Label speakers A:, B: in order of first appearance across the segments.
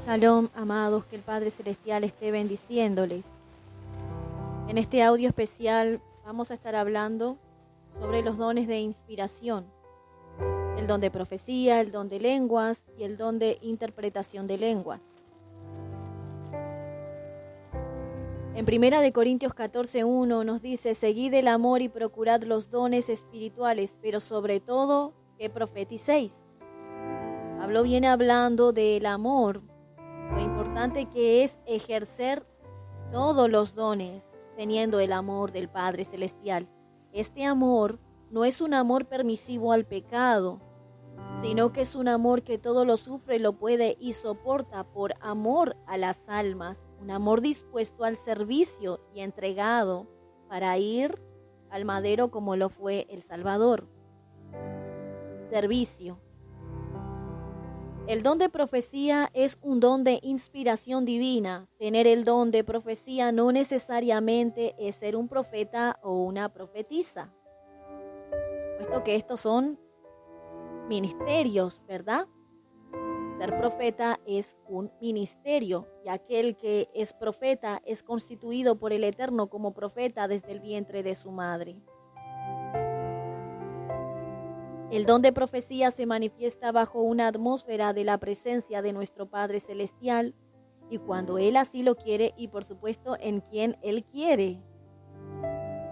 A: Shalom, amados, que el Padre Celestial esté bendiciéndoles. En este audio especial vamos a estar hablando sobre los dones de inspiración, el don de profecía, el don de lenguas y el don de interpretación de lenguas. En 1 Corintios 14:1 nos dice: seguid el amor y procurad los dones espirituales, pero sobre todo que profeticéis. Pablo viene hablando del amor, lo importante que es ejercer todos los dones teniendo el amor del Padre Celestial. Este amor no es un amor permisivo al pecado, sino que es un amor que todo lo sufre, lo puede y soporta por amor a las almas, un amor dispuesto al servicio y entregado para ir al madero como lo fue el Salvador. Servicio. El don de profecía es un don de inspiración divina. Tener el don de profecía no necesariamente es ser un profeta o una profetisa, puesto que estos son ministerios, ¿verdad? Ser profeta es un ministerio, y aquel que es profeta es constituido por el Eterno como profeta desde el vientre de su madre. El don de profecía se manifiesta bajo una atmósfera de la presencia de nuestro Padre Celestial y cuando Él así lo quiere y por supuesto en quien Él quiere,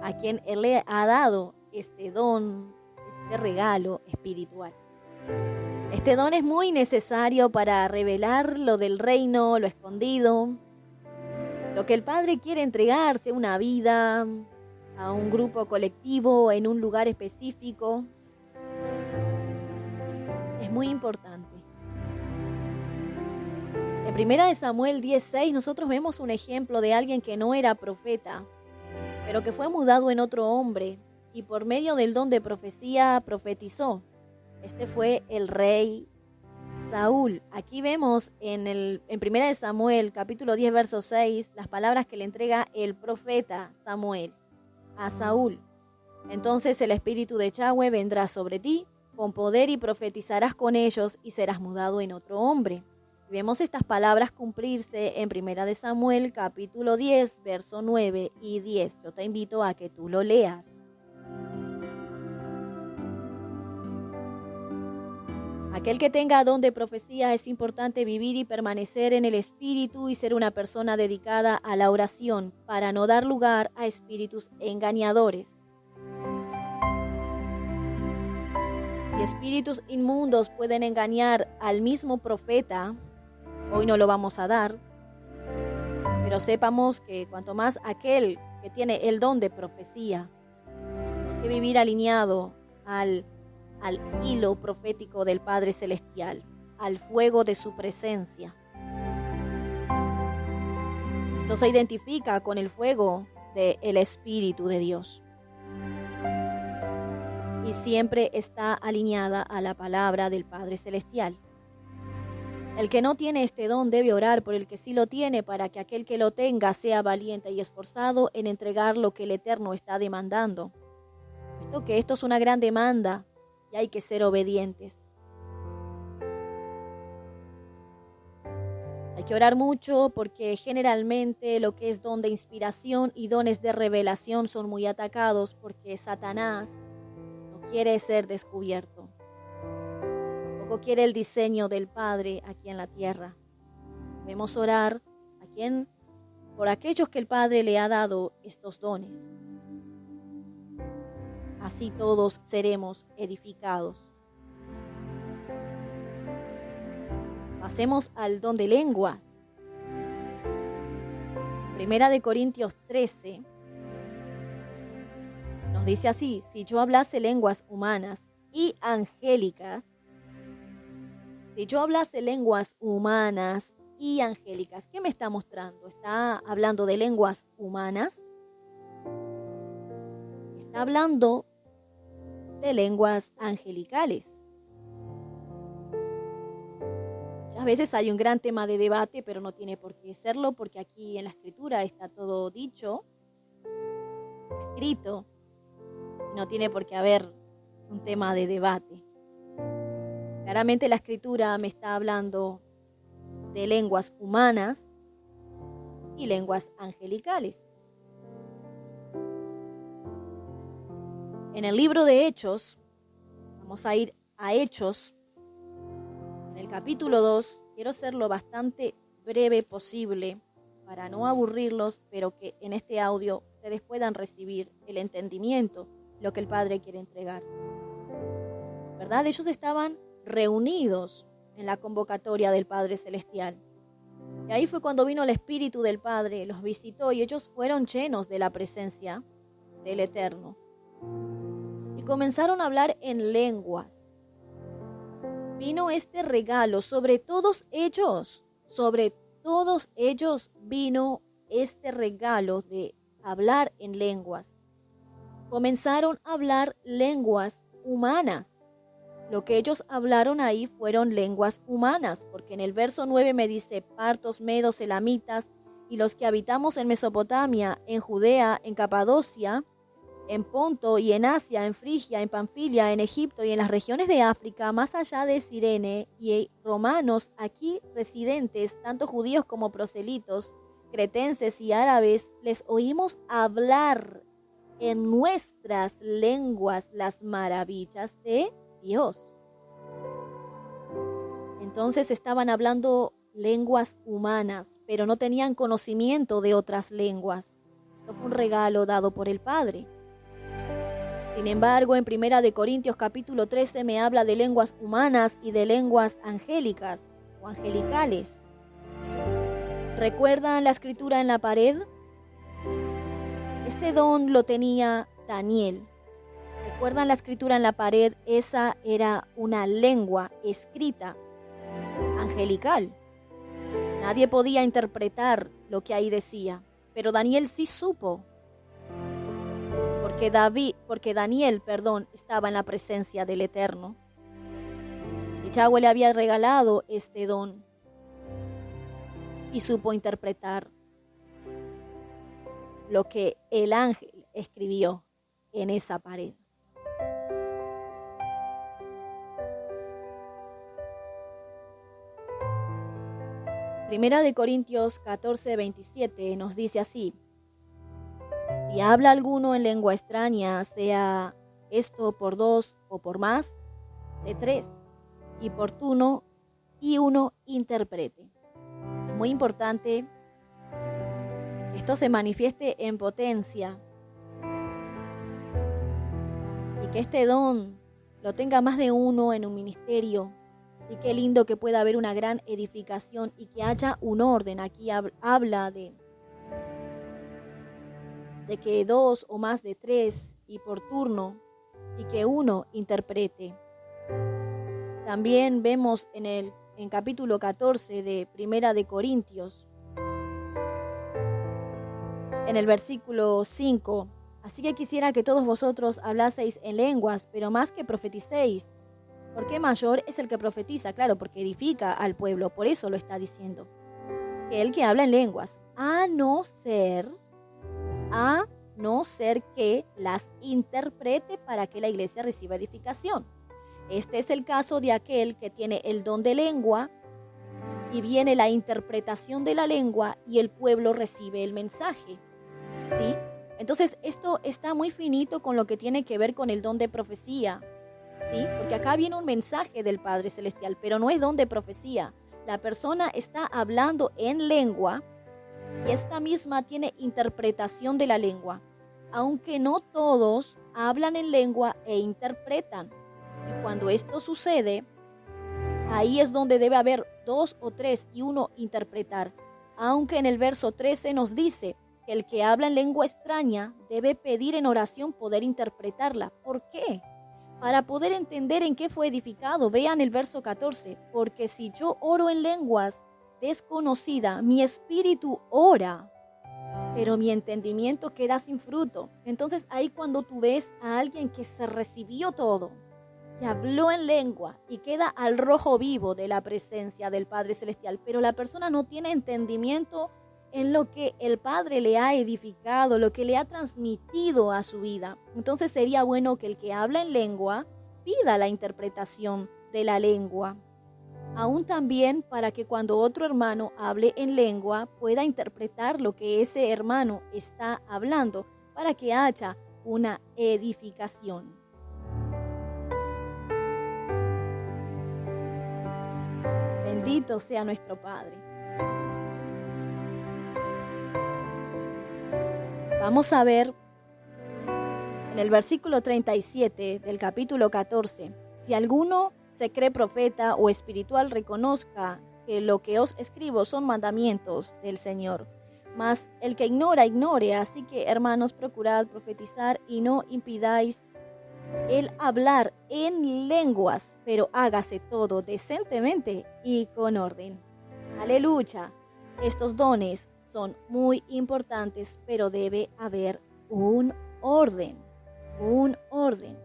A: a quien Él le ha dado este don, este regalo espiritual. Este don es muy necesario para revelar lo del reino, lo escondido, lo que el Padre quiere entregarse, una vida, a un grupo colectivo, en un lugar específico. Es muy importante. En 1 Samuel 10:6 nosotros vemos un ejemplo de alguien que no era profeta, pero que fue mudado en otro hombre y por medio del don de profecía profetizó. Este fue el rey Saúl. Aquí vemos en 1 Samuel capítulo 10 verso 6 las palabras que le entrega el profeta Samuel a Saúl. Entonces el espíritu de Yahweh vendrá sobre ti con poder y profetizarás con ellos y serás mudado en otro hombre. Y vemos estas palabras cumplirse en 1 Samuel capítulo 10 verso 9 y 10. Yo te invito a que tú lo leas. Aquel que tenga don de profecía, es importante vivir y permanecer en el espíritu y ser una persona dedicada a la oración para no dar lugar a espíritus engañadores. Si espíritus inmundos pueden engañar al mismo profeta, hoy no lo vamos a dar, pero sepamos que cuanto más aquel que tiene el don de profecía, hay que vivir alineado al hilo profético del Padre Celestial, al fuego de su presencia. Esto se identifica con el fuego del Espíritu de Dios. Y siempre está alineada a la palabra del Padre Celestial. El que no tiene este don debe orar por el que sí lo tiene, para que aquel que lo tenga sea valiente y esforzado en entregar lo que el Eterno está demandando. Esto es una gran demanda y hay que ser obedientes. Hay que orar mucho porque generalmente lo que es don de inspiración y dones de revelación son muy atacados porque Satanás quiere ser descubierto. Tampoco quiere el diseño del Padre aquí en la tierra. Debemos orar por aquellos que el Padre le ha dado estos dones. Así todos seremos edificados. Pasemos al don de lenguas. 1 Corintios 13 nos dice así: si yo hablase lenguas humanas y angélicas, ¿qué me está mostrando? ¿Está hablando de lenguas humanas? Está hablando de lenguas angelicales. Muchas veces hay un gran tema de debate, pero no tiene por qué serlo, porque aquí en la Escritura está todo dicho, escrito, y no tiene por qué haber un tema de debate. Claramente la Escritura me está hablando de lenguas humanas y lenguas angelicales. En el libro de Hechos, vamos a ir a Hechos, en el capítulo 2, quiero ser lo bastante breve posible para no aburrirlos, pero que en este audio ustedes puedan recibir el entendimiento, lo que el Padre quiere entregar. ¿Verdad? Ellos estaban reunidos en la convocatoria del Padre Celestial. Y ahí fue cuando vino el Espíritu del Padre, los visitó y ellos fueron llenos de la presencia del Eterno. Y comenzaron a hablar en lenguas. Vino este regalo sobre todos ellos vino este regalo de hablar en lenguas. Comenzaron a hablar lenguas humanas. Lo que ellos hablaron ahí fueron lenguas humanas, porque en el verso 9 me dice, partos, medos, elamitas, y los que habitamos en Mesopotamia, en Judea, en Capadocia, en Ponto y en Asia, en Frigia, en Panfilia, en Egipto y en las regiones de África, más allá de Cirene, y romanos aquí residentes, tanto judíos como proselitos, cretenses y árabes, les oímos hablar en nuestras lenguas las maravillas de Dios. Entonces estaban hablando lenguas humanas, pero no tenían conocimiento de otras lenguas. Esto fue un regalo dado por el Padre. Sin embargo, en 1 Corintios capítulo 13 me habla de lenguas humanas y de lenguas angélicas o angelicales. ¿Recuerdan la escritura en la pared? Este don lo tenía Daniel. ¿Recuerdan la escritura en la pared? Esa era una lengua escrita angelical. Nadie podía interpretar lo que ahí decía, pero Daniel sí supo. Porque Daniel estaba en la presencia del Eterno. Y Yahweh le había regalado este don y supo interpretar lo que el ángel escribió en esa pared. Primera de Corintios 14, 27 nos dice así: si habla alguno en lengua extraña, sea esto por 2 o por más de 3, y por turno, y uno interprete. Es muy importante que esto se manifieste en potencia y que este don lo tenga más de uno en un ministerio. Y qué lindo que pueda haber una gran edificación y que haya un orden. Aquí habla de que 2 o más de 3 y por turno, y que uno interprete. También vemos en capítulo 14 de Primera de Corintios, en el versículo 5, así que quisiera que todos vosotros hablaseis en lenguas, pero más que profeticéis, porque mayor es el que profetiza, claro, porque edifica al pueblo, por eso lo está diciendo, que el que habla en lenguas, a no ser que las interprete para que la iglesia reciba edificación. Este es el caso de aquel que tiene el don de lengua y viene la interpretación de la lengua y el pueblo recibe el mensaje, ¿sí? Entonces esto está muy finito con lo que tiene que ver con el don de profecía, ¿sí? Porque acá viene un mensaje del Padre Celestial, pero no es don de profecía. La persona está hablando en lengua y esta misma tiene interpretación de la lengua, aunque no todos hablan en lengua e interpretan. Y cuando esto sucede, ahí es donde debe haber 2 o 3 y uno interpretar. Aunque en el verso 13 nos dice que el que habla en lengua extraña debe pedir en oración poder interpretarla. ¿Por qué? Para poder entender en qué fue edificado. Vean el verso 14. Porque si yo oro en lenguas desconocida, mi espíritu ora, pero mi entendimiento queda sin fruto. Entonces ahí cuando tú ves a alguien que se recibió todo, y habló en lengua y queda al rojo vivo de la presencia del Padre Celestial, pero la persona no tiene entendimiento en lo que el Padre le ha edificado, lo que le ha transmitido a su vida. Entonces sería bueno que el que habla en lengua pida la interpretación de la lengua. Aún también para que cuando otro hermano hable en lengua pueda interpretar lo que ese hermano está hablando para que haya una edificación. Bendito sea nuestro Padre. Vamos a ver en el versículo 37 del capítulo 14. Si alguno se cree profeta o espiritual, reconozca que lo que os escribo son mandamientos del Señor. Mas el que ignora, ignore. Así que, hermanos, procurad profetizar y no impidáis el hablar en lenguas, pero hágase todo decentemente y con orden. Aleluya. Estos dones son muy importantes, pero debe haber un orden. Un orden.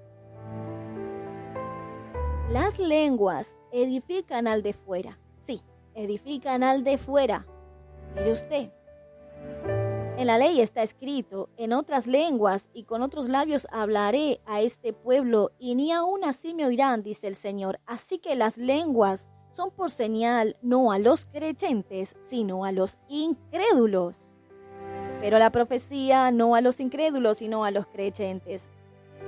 A: Las lenguas edifican al de fuera. Sí, edifican al de fuera. Mire usted. En la ley está escrito: en otras lenguas y con otros labios hablaré a este pueblo, y ni aun así me oirán, dice el Señor. Así que las lenguas son por señal no a los creyentes, sino a los incrédulos. Pero la profecía no a los incrédulos, sino a los creyentes.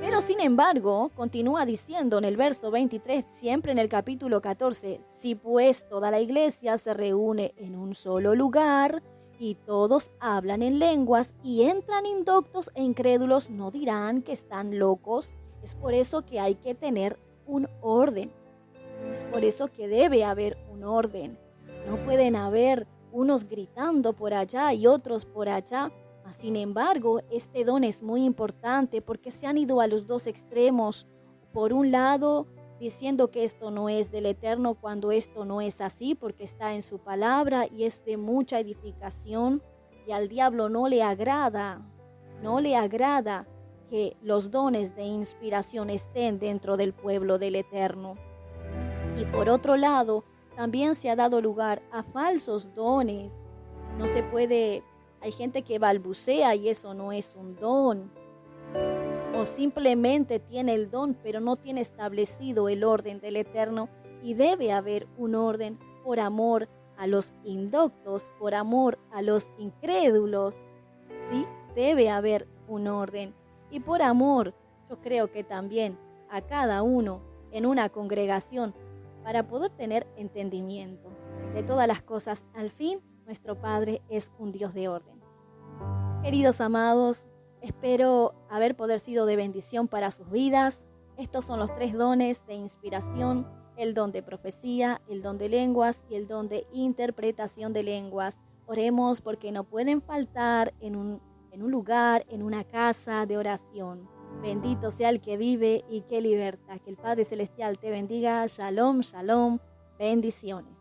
A: Pero sin embargo, continúa diciendo en el verso 23, siempre en el capítulo 14, si pues toda la iglesia se reúne en un solo lugar y todos hablan en lenguas y entran indoctos e incrédulos, no dirán que están locos. Es por eso que hay que tener un orden. Es por eso que debe haber un orden. No pueden haber unos gritando por allá y otros por allá. Sin embargo, este don es muy importante porque se han ido a los dos extremos. Por un lado, diciendo que esto no es del Eterno cuando esto no es así, porque está en su palabra y es de mucha edificación. Y al diablo no le agrada que los dones de inspiración estén dentro del pueblo del Eterno. Y por otro lado, también se ha dado lugar a falsos dones. No se puede, hay gente que balbucea y eso no es un don. O simplemente tiene el don, pero no tiene establecido el orden del Eterno. Y debe haber un orden por amor a los indoctos, por amor a los incrédulos. ¿Sí? Debe haber un orden. Y por amor, yo creo que también a cada uno en una congregación, para poder tener entendimiento de todas las cosas. Al fin, nuestro Padre es un Dios de orden. Queridos amados, espero haber poder sido de bendición para sus vidas. Estos son los 3 dones de inspiración: el don de profecía, el don de lenguas y el don de interpretación de lenguas. Oremos porque no pueden faltar en un lugar, en una casa de oración. Bendito sea el que vive y que liberta. Que el Padre Celestial te bendiga. Shalom, shalom. Bendiciones.